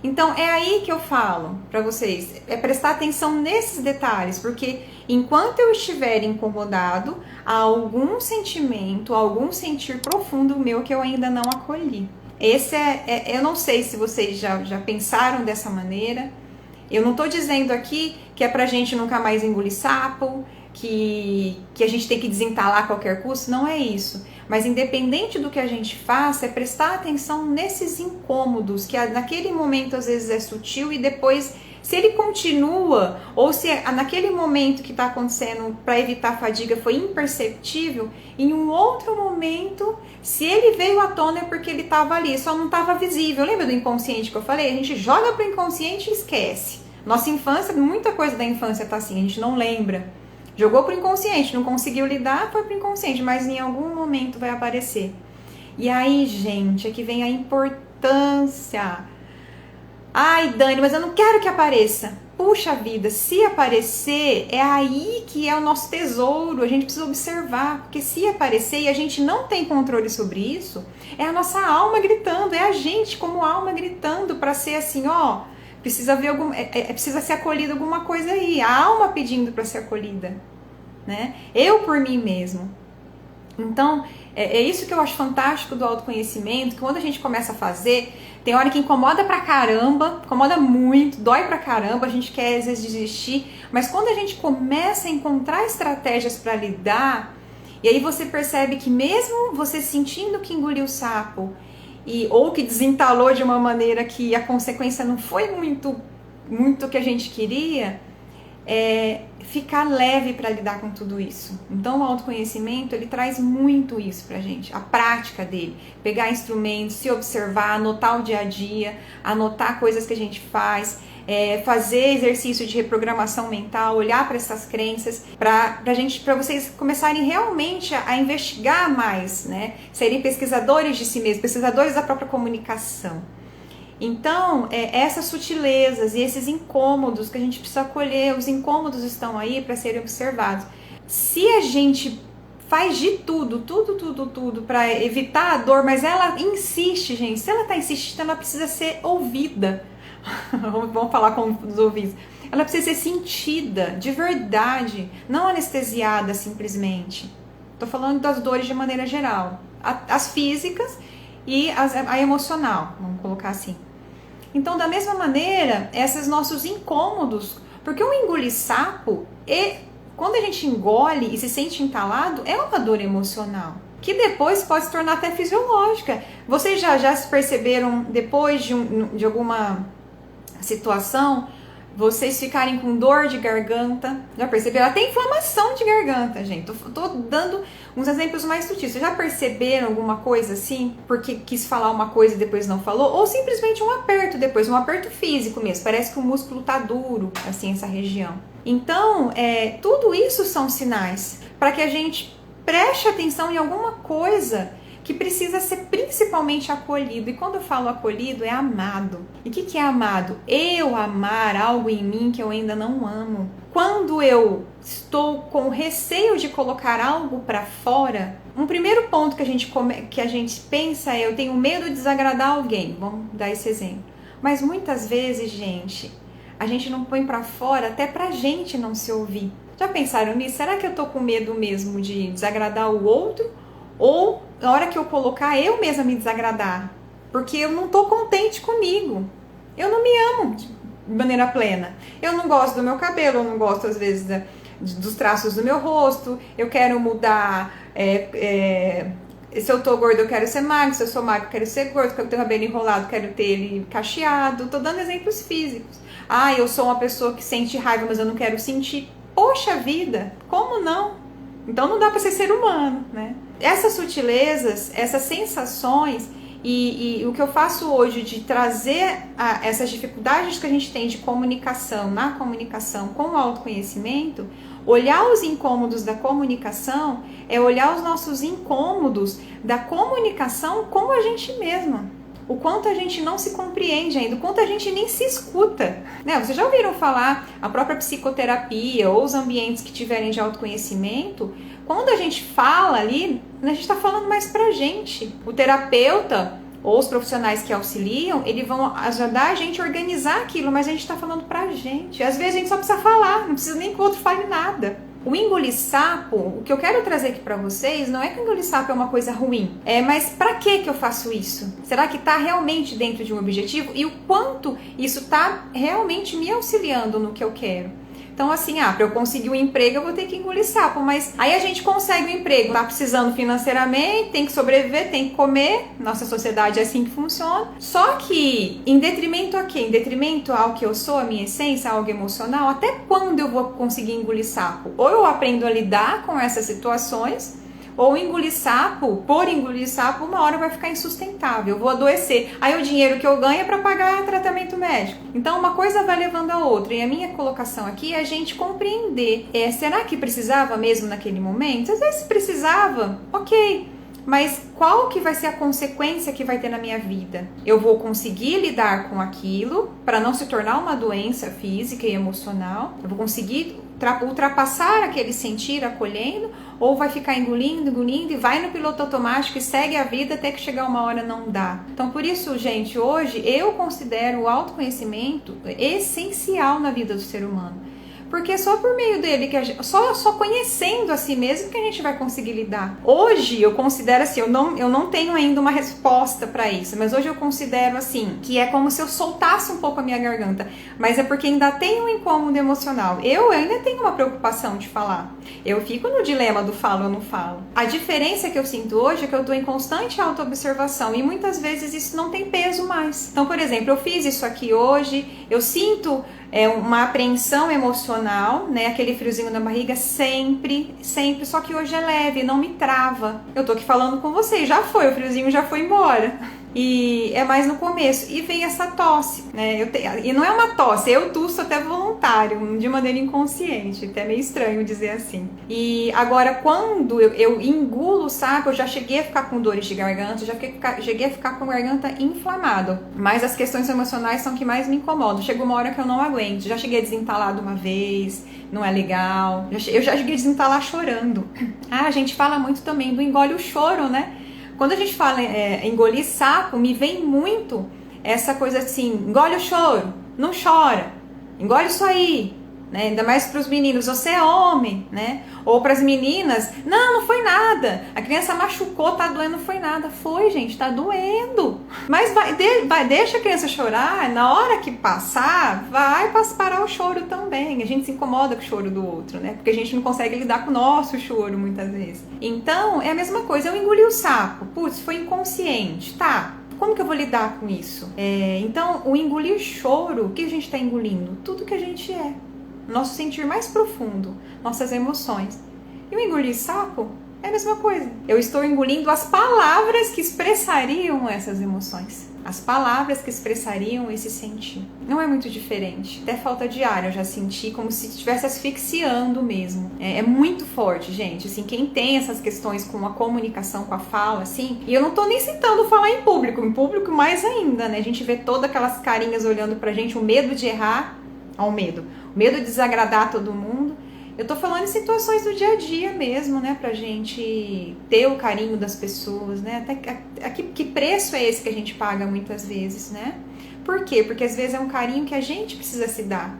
Então é aí que eu falo para vocês, é prestar atenção nesses detalhes, porque enquanto eu estiver incomodado, há algum sentimento, algum sentir profundo meu que eu ainda não acolhi. Esse eu não sei se vocês já pensaram dessa maneira. Eu não estou dizendo aqui que é pra gente nunca mais engolir sapo, que a gente tem que desentalar a qualquer custo, não é isso. Mas independente do que a gente faça, é prestar atenção nesses incômodos, que naquele momento às vezes é sutil e depois, se ele continua, ou se naquele momento que está acontecendo para evitar a fadiga foi imperceptível, em um outro momento, se ele veio à tona é porque ele estava ali, só não estava visível. Lembra do inconsciente que eu falei? A gente joga para o inconsciente e esquece. Nossa infância, muita coisa da infância tá assim, a gente não lembra. Jogou pro inconsciente, não conseguiu lidar, foi pro inconsciente, mas em algum momento vai aparecer. E aí, gente, é que vem a importância. Ai, Dani, mas eu não quero que apareça. Puxa vida, se aparecer, é aí que é o nosso tesouro, a gente precisa observar, porque se aparecer e a gente não tem controle sobre isso, é a nossa alma gritando, é a gente como alma gritando para ser assim, ó, precisa ver precisa ser acolhida alguma coisa aí, a alma pedindo para ser acolhida, né? Eu por mim mesmo. Então, é isso que eu acho fantástico do autoconhecimento, que quando a gente começa a fazer, tem hora que incomoda pra caramba, incomoda muito, dói pra caramba, a gente quer às vezes desistir, mas quando a gente começa a encontrar estratégias para lidar, e aí você percebe que mesmo você sentindo que engoliu o sapo, ou que desentalou de uma maneira que a consequência não foi muito o que a gente queria, ficar leve para lidar com tudo isso. Então o autoconhecimento, ele traz muito isso pra gente, a prática dele, pegar instrumentos, se observar, anotar o dia a dia, anotar coisas que a gente faz, fazer exercício de reprogramação mental, olhar para essas crenças, para vocês começarem realmente a investigar mais, né? Serem pesquisadores de si mesmos, pesquisadores da própria comunicação. Então, essas sutilezas e esses incômodos que a gente precisa acolher, os incômodos estão aí para serem observados. Se a gente faz de tudo para evitar a dor, mas ela insiste, gente, se ela está insistindo, ela precisa ser ouvida. Vamos falar com os ouvidos. Ela precisa ser sentida de verdade, não anestesiada simplesmente. Estou falando das dores de maneira geral, as físicas e a emocional, vamos colocar assim. Então, da mesma maneira, esses nossos incômodos, porque o engolir sapo, quando a gente engole e se sente entalado, é uma dor emocional, que depois pode se tornar até fisiológica. Vocês já se perceberam, depois de alguma situação, vocês ficarem com dor de garganta? Já perceberam? Até inflamação de garganta, gente. Tô dando uns exemplos mais sutis. Vocês já perceberam alguma coisa assim? Porque quis falar uma coisa e depois não falou? Ou simplesmente um aperto depois, um aperto físico mesmo. Parece que o músculo tá duro, assim, essa região. Então, tudo isso são sinais para que a gente preste atenção em alguma coisa que precisa ser principalmente acolhido. E quando eu falo acolhido, é amado. E o que é amado? Eu amar algo em mim que eu ainda não amo. Quando eu estou com receio de colocar algo para fora, um primeiro ponto que a gente pensa é: eu tenho medo de desagradar alguém. Vamos dar esse exemplo. Mas muitas vezes, gente, a gente não põe para fora até pra gente não se ouvir. Já pensaram nisso? Será que eu tô com medo mesmo de desagradar o outro? Ou na hora que eu colocar, eu mesma me desagradar, porque eu não tô contente comigo, eu não me amo de maneira plena, eu não gosto do meu cabelo, eu não gosto às vezes dos traços do meu rosto, eu quero mudar, se eu tô gordo eu quero ser magro, se eu sou magro eu quero ser gordo, se eu tenho cabelo enrolado eu quero ter ele cacheado. Tô dando exemplos físicos. Eu sou uma pessoa que sente raiva, mas eu não quero sentir. Poxa vida, como não? Então não dá para ser ser humano, né? Essas sutilezas, essas sensações e o que eu faço hoje de trazer essas dificuldades que a gente tem de comunicação, na comunicação com o autoconhecimento, olhar os incômodos da comunicação é olhar os nossos incômodos da comunicação com a gente mesma. O quanto a gente não se compreende ainda, o quanto a gente nem se escuta, né? Vocês já ouviram falar a própria psicoterapia ou os ambientes que tiverem de autoconhecimento? Quando a gente fala ali, a gente está falando mais pra gente. O terapeuta ou os profissionais que auxiliam, eles vão ajudar a gente a organizar aquilo, mas a gente está falando pra gente. Às vezes a gente só precisa falar, não precisa nem que o outro fale nada. O engolir sapo, o que eu quero trazer aqui pra vocês, não é que engolir sapo é uma coisa ruim, mas pra que eu faço isso? Será que tá realmente dentro de um objetivo? E o quanto isso tá realmente me auxiliando no que eu quero? Então, assim, para eu conseguir um emprego, eu vou ter que engolir sapo. Mas aí a gente consegue um emprego, tá precisando financeiramente, tem que sobreviver, tem que comer. Nossa sociedade é assim que funciona. Só que, em detrimento a quê? Em detrimento ao que eu sou, a minha essência, algo emocional, até quando eu vou conseguir engolir sapo? Ou eu aprendo a lidar com essas situações, ou engolir sapo, por engolir sapo, uma hora vai ficar insustentável, eu vou adoecer. Aí o dinheiro que eu ganho é para pagar tratamento médico. Então uma coisa vai levando a outra. E a minha colocação aqui é a gente compreender. Será que precisava mesmo naquele momento? Às vezes precisava, ok. Mas qual que vai ser a consequência que vai ter na minha vida? Eu vou conseguir lidar com aquilo para não se tornar uma doença física e emocional? Eu vou conseguir ultrapassar aquele sentir acolhendo? Ou vai ficar engolindo e vai no piloto automático e segue a vida até que chegar uma hora não dá? Então por isso, gente, hoje eu considero o autoconhecimento essencial na vida do ser humano. Porque é só por meio dele, que só conhecendo a si mesmo que a gente vai conseguir lidar. Hoje eu considero assim, eu não tenho ainda uma resposta para isso, mas hoje eu considero assim, que é como se eu soltasse um pouco a minha garganta. Mas é porque ainda tem um incômodo emocional. Eu ainda tenho uma preocupação de falar. Eu fico no dilema do falo ou não falo. A diferença que eu sinto hoje é que eu estou em constante autoobservação e muitas vezes isso não tem peso mais. Então, por exemplo, eu fiz isso aqui hoje, eu sinto uma apreensão emocional, né? Aquele friozinho na barriga sempre, só que hoje é leve, não me trava. Eu tô aqui falando com vocês, já foi, o friozinho já foi embora. E é mais no começo. E vem essa tosse, né? E não é uma tosse, eu tuço até voluntário, de maneira inconsciente. Até meio estranho dizer assim. E agora, quando eu engulo o sapo, eu já cheguei a ficar com dores de garganta, cheguei a ficar com a garganta inflamada. Mas as questões emocionais são que mais me incomodam. Chega uma hora que eu não aguento. Já cheguei a desentalar de uma vez, não é legal. Eu já cheguei a desentalar chorando. A gente fala muito também do engole o choro, né? Quando a gente fala engolir sapo, me vem muito essa coisa assim, engole o choro, não chora, engole isso aí, né? Ainda mais para os meninos, você é homem, né? Ou para as meninas, não foi nada, a criança machucou, tá doendo, não foi nada. Foi, gente, tá doendo. Mas deixa a criança chorar, na hora que passar, vai parar o choro também. A gente se incomoda com o choro do outro, né? Porque a gente não consegue lidar com o nosso choro muitas vezes. Então, é a mesma coisa, eu engoli o sapo, putz, foi inconsciente, tá? Como que eu vou lidar com isso? Então, o engolir choro, o que a gente está engolindo? Tudo que a gente é. Nosso sentir mais profundo, nossas emoções. E o engolir sapo é a mesma coisa. Eu estou engolindo as palavras que expressariam essas emoções. As palavras que expressariam esse sentir. Não é muito diferente. Até falta de ar, eu já senti como se estivesse asfixiando mesmo. É muito forte, gente. Assim, quem tem essas questões com a comunicação, com a fala, assim... E eu não tô nem citando falar em público mais ainda, né? A gente vê todas aquelas carinhas olhando pra gente, o medo de errar. O medo de desagradar todo mundo. Eu tô falando em situações do dia a dia mesmo, né? Pra gente ter o carinho das pessoas, né? Até que preço é esse que a gente paga muitas vezes, né? Por quê? Porque às vezes é um carinho que a gente precisa se dar.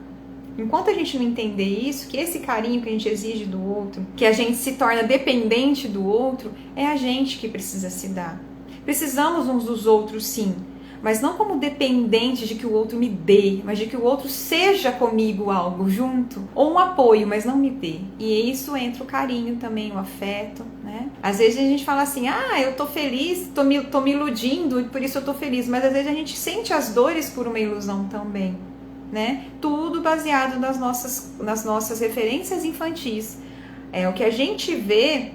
Enquanto a gente não entender isso, que esse carinho que a gente exige do outro, que a gente se torna dependente do outro, é a gente que precisa se dar. Precisamos uns dos outros, sim. Mas não como dependente de que o outro me dê, mas de que o outro seja comigo algo junto, ou um apoio, mas não me dê. E isso entra o carinho também, o afeto, né? Às vezes a gente fala assim, eu tô feliz, tô me iludindo e por isso eu tô feliz, mas às vezes a gente sente as dores por uma ilusão também, né? Tudo baseado nas nossas referências infantis. O que a gente vê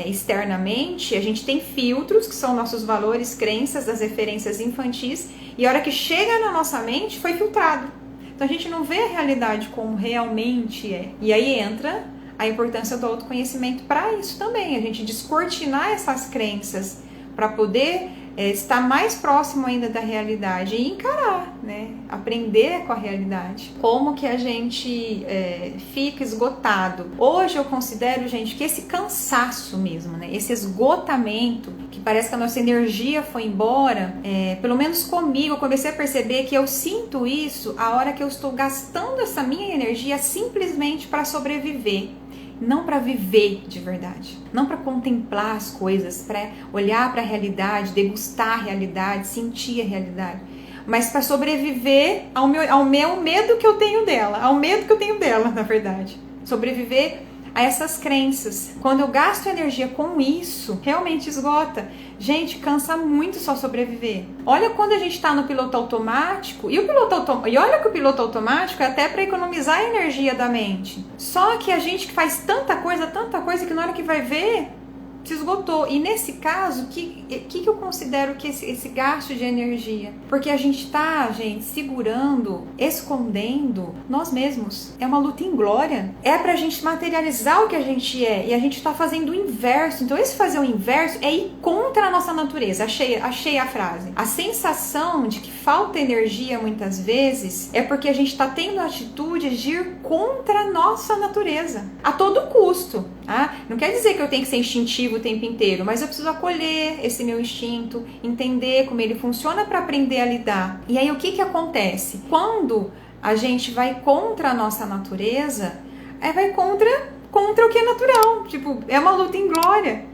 externamente, a gente tem filtros que são nossos valores, crenças, das referências infantis, e a hora que chega na nossa mente foi filtrado. Então a gente não vê a realidade como realmente é. E aí entra a importância do autoconhecimento para isso também, a gente descortinar essas crenças para poder estar mais próximo ainda da realidade e encarar, né? Aprender com a realidade. Como que a gente fica esgotado. Hoje eu considero, gente, que esse cansaço mesmo, né? Esse esgotamento, que parece que a nossa energia foi embora. Pelo menos comigo, eu comecei a perceber que eu sinto isso a hora que eu estou gastando essa minha energia simplesmente para sobreviver. Não para viver de verdade, não para contemplar as coisas, para olhar para a realidade, degustar a realidade, sentir a realidade, mas para sobreviver ao meu medo que eu tenho dela, na verdade. Sobreviver a essas crenças. Quando eu gasto energia com isso, realmente esgota. Gente, cansa muito só sobreviver. Olha quando a gente está no piloto automático, e olha que o piloto automático é até para economizar a energia da mente. Só que a gente faz tanta coisa, que na hora que vai ver, se esgotou. E nesse caso, o que eu considero que esse gasto de energia? Porque a gente está, segurando, escondendo nós mesmos. É uma luta inglória. É pra gente materializar o que a gente é. E a gente está fazendo o inverso. Então, esse fazer o inverso é ir contra a nossa natureza. Achei a frase. A sensação de que falta energia, muitas vezes, é porque a gente está tendo a atitude de ir contra a nossa natureza. A todo custo. Não quer dizer que eu tenho que ser instintivo o tempo inteiro, mas eu preciso acolher esse meu instinto, entender como ele funciona para aprender a lidar. E aí o que acontece? Quando a gente vai contra a nossa natureza, vai contra o que é natural. Tipo, é uma luta inglória.